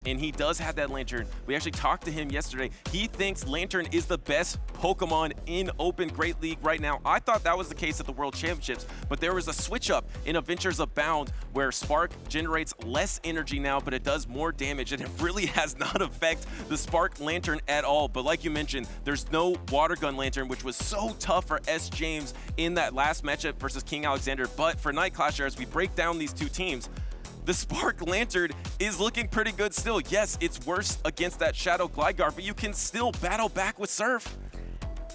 and he does have that Lantern. We actually talked to him yesterday. He thinks Lantern is the best Pokemon in Open Great League right now. I thought that was the case at the World Championships, but there was a switch up in Adventures Abound where Spark generates less energy now, but it does more damage, and it really has not affected the Spark Lantern at all. But like you mentioned, there's no Water Gun Lantern, which was so tough for S. James in that last matchup versus King Alexander. But for NiteTimeClasher, as we break down these two teams, the Spark Lantern is looking pretty good still. Yes, it's worse against that Shadow Gligar, but you can still battle back with Surf.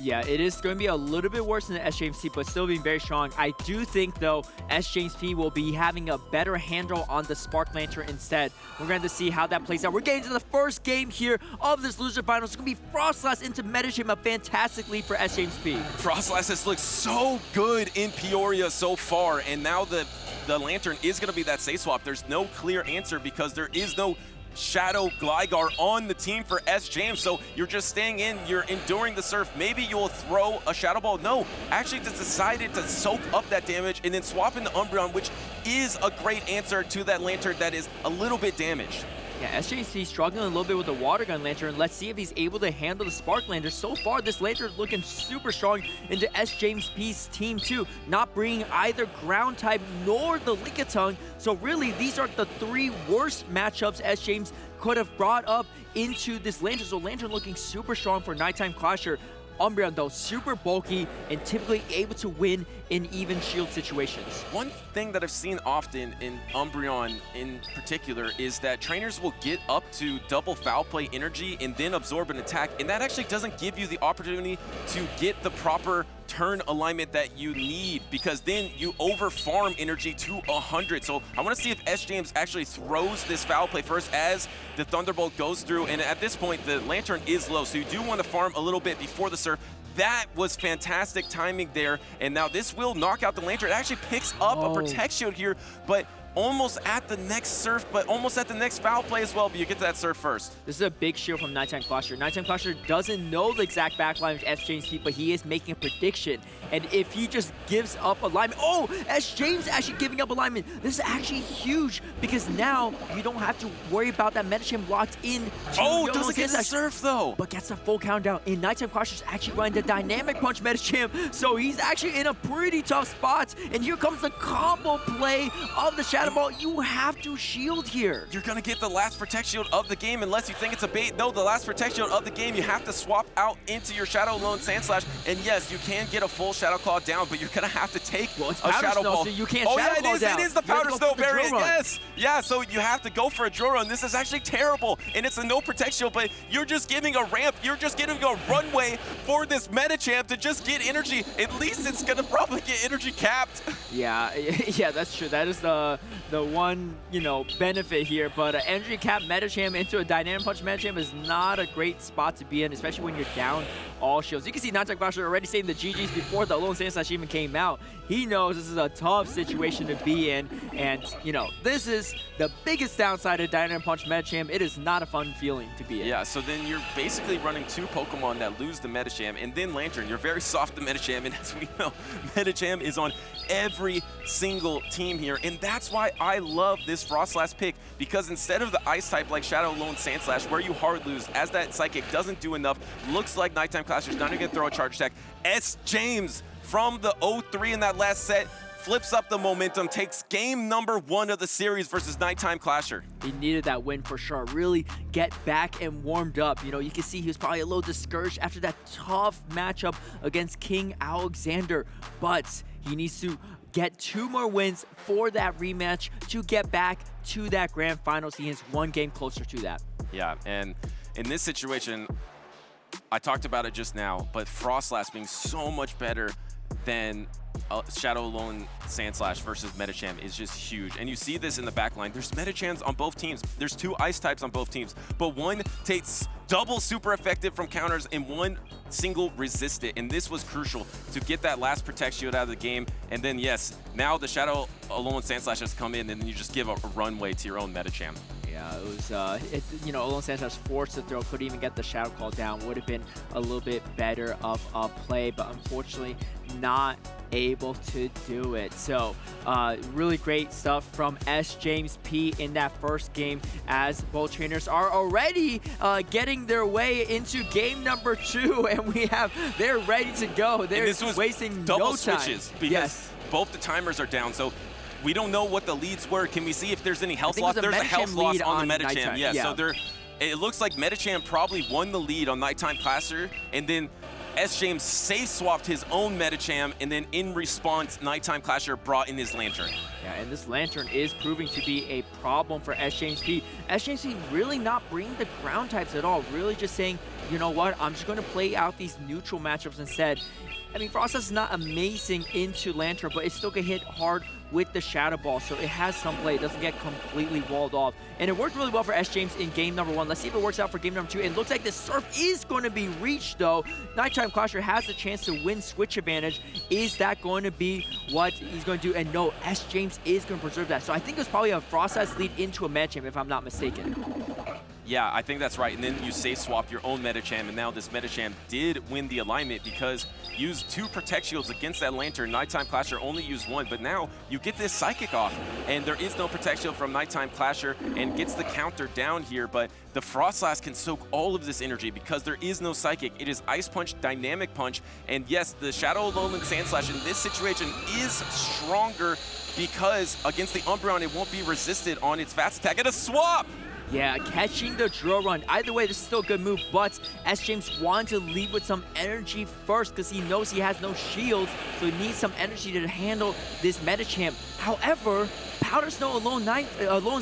Yeah, it is going to be a little bit worse than the SJAMESP, but still being very strong. I do think, though, SJAMESP will be having a better handle on the Spark Lantern instead. We're going to see how that plays out. We're getting to the first game here of this loser finals. It's going to be Frostlass into Metagym, a fantastic lead for SJAMESP. Frostlass has looked so good in Peoria so far, and now the Lantern is going to be that safe swap. There's no clear answer because there is no Shadow Gligar on the team for S. James, so you're just staying in, you're enduring the Surf. Maybe you'll throw a Shadow Ball. No, actually just decided to soak up that damage and then swap into Umbreon, which is a great answer to that Lantern that is a little bit damaged. Yeah, SJC struggling a little bit with the Water Gun Lantern. Let's see if he's able to handle the Spark Lantern. So far, this Lantern is looking super strong into SJAMESP's team too, not bringing either Ground type nor the Lickitung. So really, these are the three worst matchups SJAMES could have brought up into this Lantern. So Lantern looking super strong for NiteTimeClasher. Umbreon, though, super bulky and typically able to win in even shield situations. One thing that I've seen often in Umbreon in particular is that trainers will get up to double foul play energy and then absorb an attack, and that actually doesn't give you the opportunity to get the proper turn alignment that you need, because then you over farm energy to 100. So I want to see if S. James actually throws this foul play first as the Thunderbolt goes through, and at this point the Lantern is low, so you do want to farm a little bit before the Surf. That was fantastic timing there, and now this will knock out the Lantern. It actually picks up a Protect Shield here, but almost at the next Surf, but almost at the next foul play as well, but you get to that Surf first. This is a big shield from NiteTimeClasher. NiteTimeClasher doesn't know the exact backline of SJAMESP, but he is making a prediction. And if he just gives up alignment, SJAMES actually giving up alignment. This is actually huge because now you don't have to worry about that Metagym locked in. Doesn't get the Surf though. But gets a full countdown. And NiteTimeClasher is actually running the Dynamic Punch Metagym, so he's actually in a pretty tough spot. And here comes the combo play of the Shadow Ball. You have to shield here. You're gonna get the last Protect Shield of the game unless you think it's a bait. No, the last Protect Shield of the game, you have to swap out into your Shadow Lone Sandslash. And yes, you can get a full Shadow Claw down, but you're gonna have to take a Shadow Ball. So you can't Shadow Claw down. It is the Powder Snow variant, yes! Yeah, so you have to go for a Drill Run. This is actually terrible, and it's a no Protect Shield, but you're just giving a ramp, you're just giving a runway for this Metachamp to just get energy. At least it's gonna probably get energy capped. Yeah, that's true. That is the one, benefit here, but energy cap Metagym into a Dynamic Punch Metagym is not a great spot to be in, especially when you're down all shields. You can see NiteTimeClasher already saying the GGs before the Lone Sandslash even came out. He knows this is a tough situation to be in, and, this is the biggest downside of Dynamic Punch Metagym. It is not a fun feeling to be in. Yeah, so then you're basically running two Pokemon that lose the Metagym, and then Lantern. You're very soft to Metagym, and as we know, Metagym is on every single team here, and that's why I love this Frostlass pick, because instead of the Ice type like Shadow Lone Sandslash, where you hard lose, as that Psychic doesn't do enough, looks like NiteTimeClasher is not even going to throw a charge attack. S. James from the 0-3 in that last set flips up the momentum, takes game number 1 of the series versus NiteTimeClasher. He needed that win for sure. Really get back and warmed up. You can see he was probably a little discouraged after that tough matchup against King Alexander, but he needs to get 2 more wins for that rematch to get back to that grand finals. He is 1 game closer to that. Yeah, and in this situation, I talked about it just now, but Frostlass being so much better than Shadow Lone Sandslash versus Metacham is just huge. And you see this in the back line. There's Metachams on both teams. There's 2 Ice types on both teams, but one takes double super effective from counters and one single resisted. And this was crucial to get that last Protect Shield out of the game. And then, yes, now the Shadow Lone Sandslash has come in, and then you just give a runway to your own Metacham. Yeah, it was, Alone Sanchez forced to throw, couldn't even get the Shadow Call down. Would have been a little bit better of a play, but unfortunately not able to do it. So really great stuff from SJAMESP in that first game, as both trainers are already getting their way into game number 2, and they're ready to go. They're wasting no time. Double switches because both the timers are down. So we don't know what the leads were. Can we see if there's any health loss? There's a health loss on the Metacham. Yeah, so it looks like Metacham probably won the lead on NiteTimeClasher, and then SJAMES safe swapped his own Metacham, and then in response, NiteTimeClasher brought in his Lantern. Yeah, and this Lantern is proving to be a problem for SJAMESP. SJAMESP really not bringing the ground types at all, really just saying, you know what, I'm just going to play out these neutral matchups instead. I mean, Frostlass is not amazing into Lantern, but it still can hit hard with the Shadow Ball, so it has some play. It doesn't get completely walled off. And it worked really well for SJAMES in game number 1. Let's see if it works out for game number 2. It looks like the Surf is going to be reached, though. NiteTimeClasher has the chance to win switch advantage. Is that going to be what he's going to do? And no, SJAMES is going to preserve that. So I think it was probably a Frostlass lead into a Metacham, if I'm not mistaken. Yeah, I think that's right. And then you safe swap your own Metacham, and now this Metacham did win the alignment because you used 2 Protect Shields against that Lantern. NiteTimeClasher only used 1, but now you get this Psychic off, and there is no Protect Shield from NiteTimeClasher, and gets the counter down here, but the Frostlass can soak all of this energy because there is no Psychic. It is Ice Punch, Dynamic Punch, and yes, the Shadow Lowland Sand Slash in this situation is stronger because against the Umbreon, it won't be resisted on its fast attack. And a swap! Yeah, catching the drill run. Either way, this is still a good move, but SJAMES wanted to lead with some energy first because he knows he has no shields, so he needs some energy to handle this Metacham. However, Powder Snow alone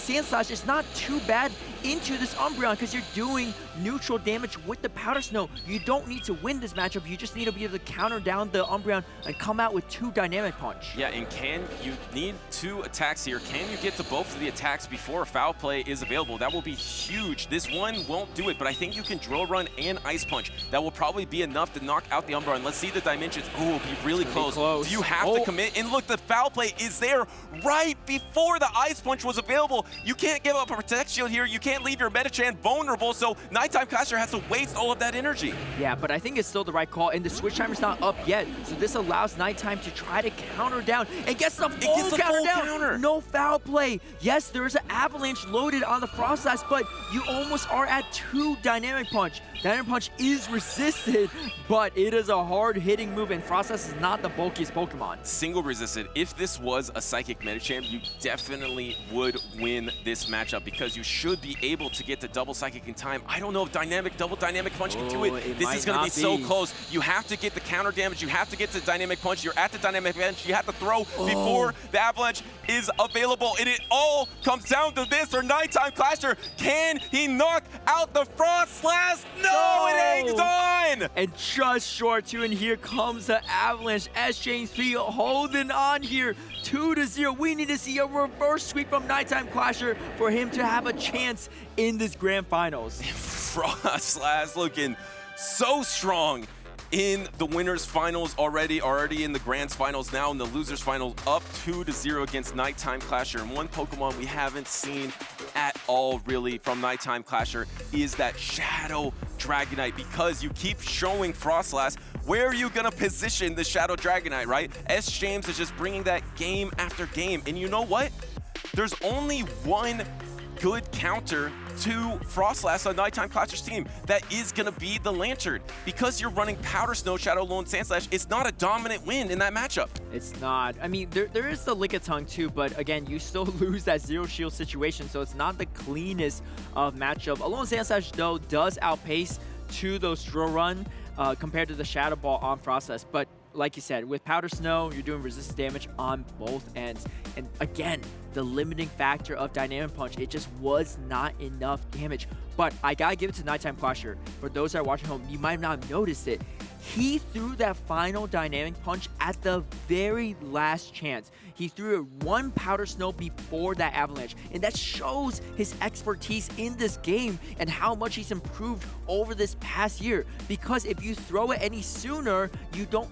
Sand Slash is not too bad into this Umbreon because you're doing neutral damage with the Powder Snow. You don't need to win this matchup. You just need to be able to counter down the Umbreon and come out with 2 Dynamic Punch. Yeah, and you need 2 attacks here. Can you get to both of the attacks before Foul Play is available? That will be huge. This one won't do it, but I think you can Drill Run and Ice Punch. That will probably be enough to knock out the Umbreon. Let's see the dimensions. Oh, it'll be really close. Do you have to commit? And look, the Foul Play is there right before the Ice Punch was available. You can't give up a Protect Shield here. You can't leave your Metacham vulnerable, so NiteTimeClasher has to waste all of that energy. Yeah, but I think it's still the right call, and the switch timer's not up yet, so this allows Nighttime to try to counter down and gets the full counter down. No Foul Play. Yes, there is an Avalanche loaded on the Frostlass, but you almost are at 2 Dynamic Punch. Dynamic Punch is resisted, but it is a hard-hitting move, and Frostlass is not the bulkiest Pokemon. Single resisted. If this was a Psychic Metacham, you definitely would win this matchup because you should be able to get the double Psychic in time. I don't know if double Dynamic Punch can do it. This is going to be so close. You have to get the counter damage. You have to get to Dynamic Punch. You're at the Dynamic Punch. You have to throw before the Avalanche is available, and it all comes down to this for NiteTimeClasher. Can he knock out the Frostlass? No, it hangs on! And just short too, and here comes the Avalanche. SJAMESP holding on here, 2-0. We need to see a reverse sweep from NiteTimeClasher for him to have a chance in this grand finals. Frostlass looking so strong in the winners finals already in the grands finals, now in the losers finals, up 2-0 against NiteTimeClasher. And one Pokemon we haven't seen at all really from NiteTimeClasher is that Shadow Dragonite, because you keep showing Frostlass where are you gonna position the Shadow Dragonite, right? SJAMES is just bringing that game after game, and you know what? There's only one good counter to Frostlass on NiteTimeClasher's team. That is going to be the Lantern. Because you're running Powder Snow, Shadow Lowland Sand Slash, it's not a dominant win in that matchup. It's not. I mean, there is the Lickitung too, but again, you still lose that zero shield situation, so it's not the cleanest of matchup. Lowland Sand Slash, though, does outpace to those Drill Run compared to the Shadow Ball on Frostlass, but like you said, with Powder Snow, you're doing resistance damage on both ends. And again, the limiting factor of Dynamic Punch, it just was not enough damage. But I gotta give it to NiteTimeClasher. For those that are watching home, you might not have noticed it. he threw that final dynamic punch at the very last chance. He threw it one powder snow before that avalanche, and that shows his expertise in this game and how much he's improved over this past year. Because if you throw it any sooner, you don't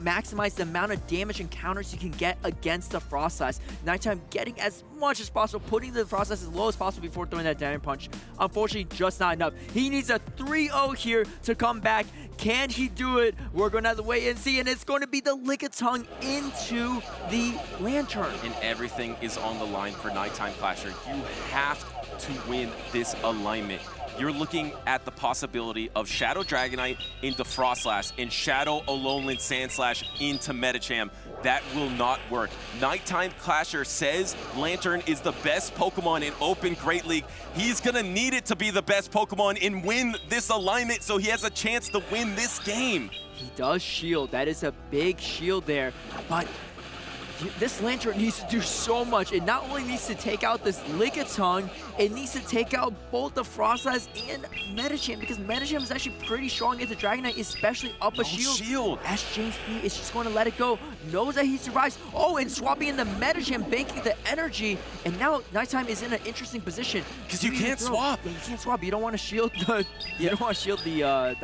maximize the amount of damage and counters you can get against the Frost Slash. NiteTime getting as much as possible, putting the Frost Slash as low as possible before throwing that dynamic punch. Unfortunately, just not enough. He needs a 3-0 here to come back. Can he do it? We're going to have to wait and see, and it's going to be the Lickitung into the Lantern. And everything is on the line for NiteTimeClasher. You have to win this alignment. You're looking at the possibility of Shadow Dragonite into Frost Slash and Shadow Alolan Sandslash into Medicham. That will not work. NiteTimeClasher says Lantern is the best Pokemon in Open Great League. He's gonna need it to be the best Pokemon and win this alignment so he has a chance to win this game. He does shield. That is a big shield there, but this Lantern needs to do so much. It not only needs to take out this Lickitung, it needs to take out both the Frost Slash and Medicham, because Medicham is actually pretty strong into Dragonite, especially up a shield. SJAMESP is just going to let it go. Knows that he survives. Oh, and swapping in the Medicham, banking the energy. And now NiteTime is in an interesting position. Because you can't swap. Yeah, you can't swap. You don't want to shield the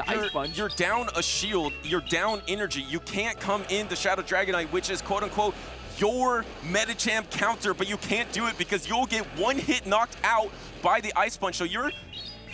Ice Punch. You're down a shield. You're down energy. You can't come into Shadow Dragonite, which is quote-unquote your Medicham counter, but you can't do it because you'll get one hit knocked out by the Ice Punch. So you're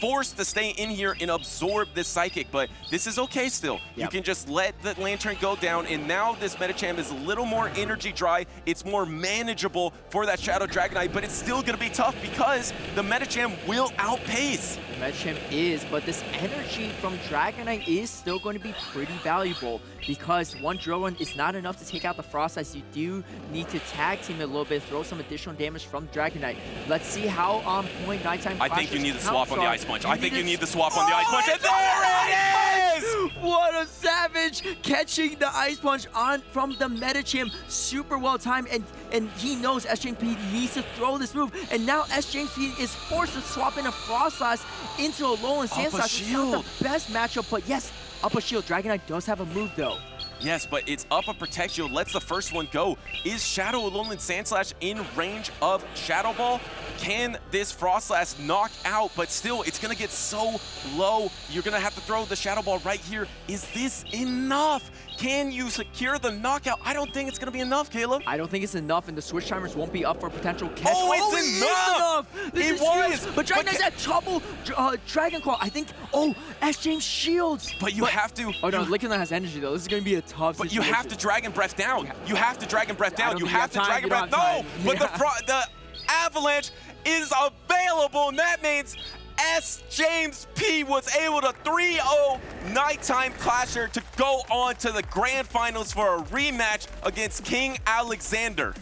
forced to stay in here and absorb this Psychic, but this is okay still. Yep. You can just let the Lantern go down, and now this Medicham is a little more energy dry. It's more manageable for that Shadow Dragonite, but it's still gonna be tough because the Medicham will outpace. The Medicham is, but this energy from Dragonite is still going to be pretty valuable because one Drill Run is not enough to take out the Frost Slash. You do need to tag team it a little bit, throw some additional damage from Dragonite. Let's see how on point NiteTime. I think you need to swap on the Ice Punch. I think you need to swap on the Ice Punch, and there it is! What a savage! Catching the Ice Punch on from the Medicham, super well timed, and he knows SJAMESP needs to throw this move, and now SJAMESP is forced to swap in a Frost Slash into a Alolan Sandslash. It's not the best matchup, but yes, up a shield. Dragonite does have a move though. Yes, but it's up a Protect Shield, lets the first one go. Is Shadow Alolan Sandslash in range of Shadow Ball? Can this Frost Slash knock out? But still, it's gonna get so low. You're gonna have to throw the Shadow Ball right here. Is this enough? Can you secure the knockout? I don't think it's gonna be enough, Caleb. I don't think it's enough, and the Switch Timers won't be up for potential catch. Oh, it's enough! It was! But Dragonite's at trouble. Dragon Claw, I think. Oh, SJAMESP shields! But you have to. Oh no, Lickitung has energy though. This is gonna be a tough situation. But you have to Dragon Breath down. You have to Dragon Breath down. You have to Dragon Breath. No! But the Avalanche is available, and that means SJAMESP was able to 3-0 NiteTimeClasher to go on to the grand finals for a rematch against King Alexander.